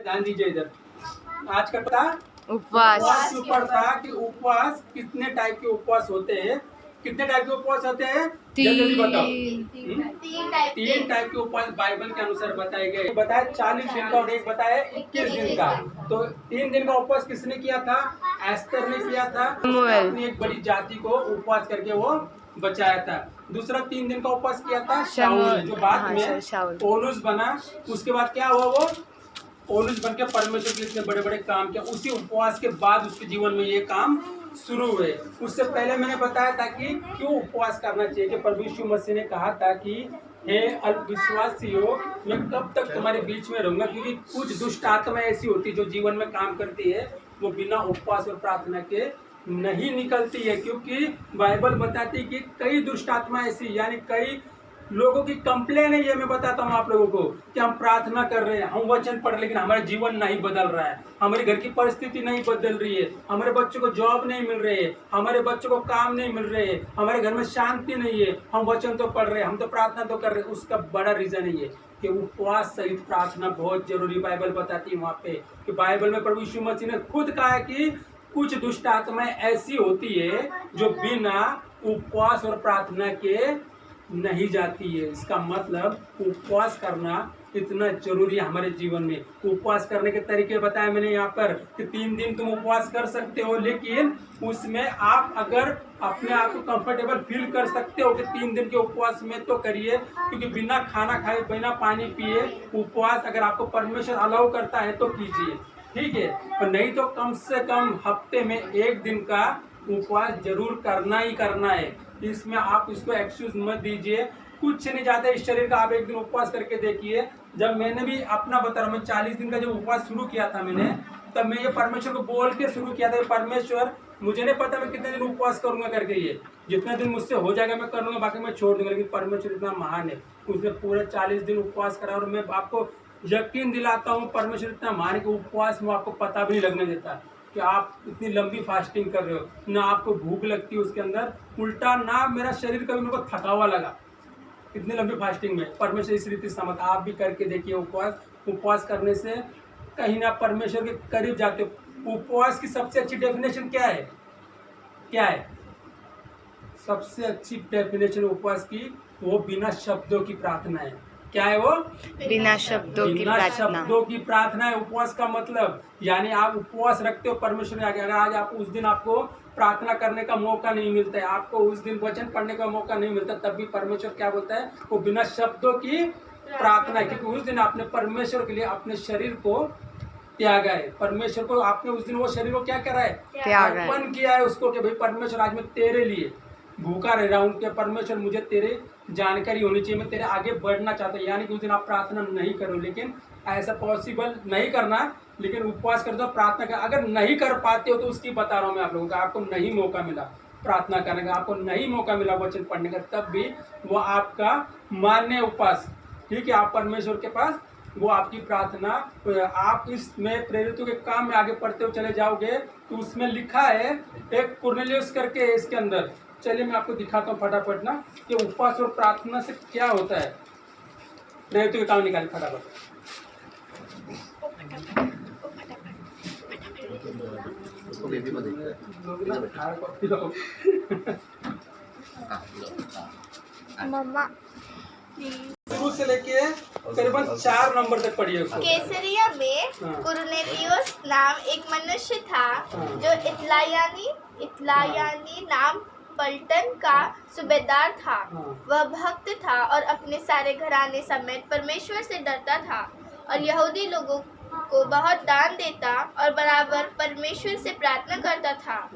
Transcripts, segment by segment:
ध्यान दीजिए इधर। आज का पता उपवास के ऊपर था कि उपवास कितने टाइप के उपवास होते हैं। कितने टाइप के उपवास होते हैं? जल्दी बताओ। 3 टाइप के उपवास बाइबल के अनुसार बताए गए। बताया 40 दिन का और एक बताया 21 दिन का। तो 3 दिन का उपवास किसने किया था? एस्तर ने किया था। उसने अपनी एक बड़ी जाति को उपवास करके वो बचाया था। दूसरा 3 दिन का उपवास किया था शाऊल ने, जो बाद में पौलुस बना। उसके बाद क्या हुआ? वो पौलुस बन के परमेश्वर के इतने बड़े बड़े काम किया। उसी उपवास के बाद उसके जीवन में ये काम शुरू हुए। उससे पहले मैंने बताया था कि क्यों उपवास करना चाहिए, कि प्रभु यीशु मसीह ने कहा था कि हे अल्पविश्वासियों, मैं कब तक तुम्हारे बीच में रहूंगा, क्योंकि कुछ दुष्ट आत्मा ऐसी होती है जो जीवन में काम करती है, वो बिना उपवास और प्रार्थना के नहीं निकलती है। क्योंकि बाइबल बताती है कि कई दुष्ट आत्मा ऐसी, यानी कई लोगों की कंप्लेन है ये, मैं बताता हूँ आप लोगों को, कि हम प्रार्थना कर रहे हैं, हम वचन पढ़ रहे, लेकिन हमारा जीवन नहीं बदल रहा है, हमारे घर की परिस्थिति नहीं बदल रही है, हमारे बच्चों को जॉब नहीं मिल रही है, हमारे बच्चों को काम नहीं मिल रहे है, हमारे घर में शांति नहीं है। हम वचन तो पढ़ रहे हैं, हम तो प्रार्थना तो कर रहे हैं। उसका बड़ा रीजन है ये कि उपवास सहित प्रार्थना बहुत जरूरी बाइबल बताती है वहाँ पे। कि बाइबल में प्रभु यीशु मसीह ने खुद कहा है कि कुछ दुष्ट आत्माएं ऐसी होती है जो बिना उपवास और प्रार्थना के नहीं जाती है। इसका मतलब उपवास करना इतना जरूरी है हमारे जीवन में। उपवास करने के तरीके बताए मैंने यहाँ पर कि 3 दिन तुम उपवास कर सकते हो, लेकिन उसमें आप अगर अपने आप को कंफर्टेबल फील कर सकते हो कि 3 दिन के उपवास में तो करिए, क्योंकि बिना खाना खाए बिना पानी पिए उपवास अगर आपको परमेश्वर अलाउ करता है तो कीजिए, ठीक है। और नहीं तो कम से कम हफ्ते में 1 दिन का उपवास जरूर करना ही करना है। इसमें आप इसको एक्सक्यूज मत दीजिए। कुछ नहीं जाता इस शरीर का। आप 1 दिन उपवास करके देखिए। जब मैंने भी अपना बता रहा हूँ, मैं 40 दिन का जब उपवास शुरू किया था मैंने, तब मैं ये परमेश्वर को बोल के शुरू किया था, परमेश्वर मुझे नहीं पता मैं कितने दिन उपवास करूंगा करके, ये जितने दिन मुझसे हो जाएगा मैं कर लूंगा, बाकी मैं छोड़ दूंगा। लेकिन परमेश्वर इतना महान है, उसने पूरे 40 दिन उपवास करा। और मैं आपको यकीन दिलाता हूँ परमेश्वर इतना महान है कि उपवास में आपको पता भी नहीं लगने देता कि आप इतनी लंबी फास्टिंग कर रहे हो, ना आपको भूख लगती है उसके अंदर, उल्टा ना मेरा शरीर कभी मेरे को थकावा लगा इतनी लंबी फास्टिंग में। परमेश्वर इस रीति समझ, आप भी करके देखिए। उपवास करने से कहीं ना परमेश्वर के करीब जाते हो। उपवास की सबसे अच्छी डेफिनेशन क्या है? क्या है सबसे अच्छी डेफिनेशन उपवास की? वो बिना शब्दों की प्रार्थना है। क्या है वो? बिना शब्दों की प्रार्थना है उपवास का मतलब। यानी आप उपवास रखते हो परमेश्वर के आगे। अगर आज आप उस दिन आपको प्रार्थना करने का मौका नहीं मिलता है, आपको उस दिन वचन पढ़ने का मौका नहीं मिलता, तब भी परमेश्वर क्या बोलता है? वो बिना शब्दों की प्रार्थना है। क्योंकि उस दिन आपने परमेश्वर के लिए अपने शरीर को त्यागा है। परमेश्वर को आपने उस दिन वो शरीर को क्या करा है? अर्पण किया है उसको, कि भाई परमेश्वर आज मैं तेरे लिए भूखा रह रहा हूँ, कि परमेश्वर मुझे तेरे जानकारी होनी चाहिए, मैं तेरे आगे बढ़ना चाहता हूँ। यानी कि उस दिन आप प्रार्थना नहीं करो, लेकिन ऐसा पॉसिबल नहीं करना, लेकिन उपवास कर दो, प्रार्थना कर। अगर नहीं कर पाते हो तो उसकी बता रहा हूँ मैं आप लोगों को, आपको नहीं मौका मिला प्रार्थना करने का, आपको नहीं मौका मिला वचन पढ़ने का, तब भी वो आपका मान्य उपवास, ठीक है। आप परमेश्वर के पास वो आपकी प्रार्थना, आप इसमें प्रेरितों के काम में आगे पढ़ते हुए चले जाओगे तो उसमें लिखा है, एक कुरनेलियुस करके इसके अंदर, चलिए मैं आपको दिखाता हूँ फटाफट ना कि उपवास और प्रार्थना से क्या होता है। प्रेरितों के काम निकाले फटाफट। मम्मा शुरू से लेके करीबन 4 नंबर तक पढ़िए उसको। कैसरिया में कुरनेलियुस नाम एक मनुष्य था जो इतलायानी नाम पलटन का सूबेदार था। वह भक्त था और अपने सारे घराने समेत परमेश्वर से डरता था और यहूदी लोगों को बहुत दान देता और बराबर परमेश्वर से प्रार्थना करता था।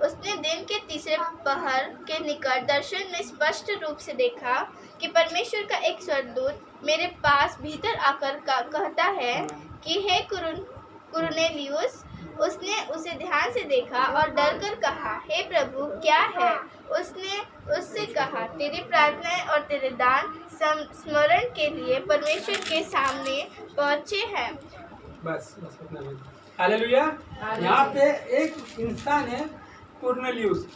उसने दिन के तीसरे पहर के निकट दर्शन में स्पष्ट रूप से देखा कि परमेश्वर का एक स्वर्गदूत मेरे पास भीतर आकर कहता है कि हे कुरनेलियुस। उसने उसे ध्यान से देखा और डरकर कहा, हे प्रभु क्या है? उसने उससे कहा, तेरी प्रार्थनाएं और तेरे दान स्मरण के लिए परमेश्वर के सामने पहुँचे हैं। बस हालेलुया। यहाँ पे एक इंसान है कुरनेलियुस।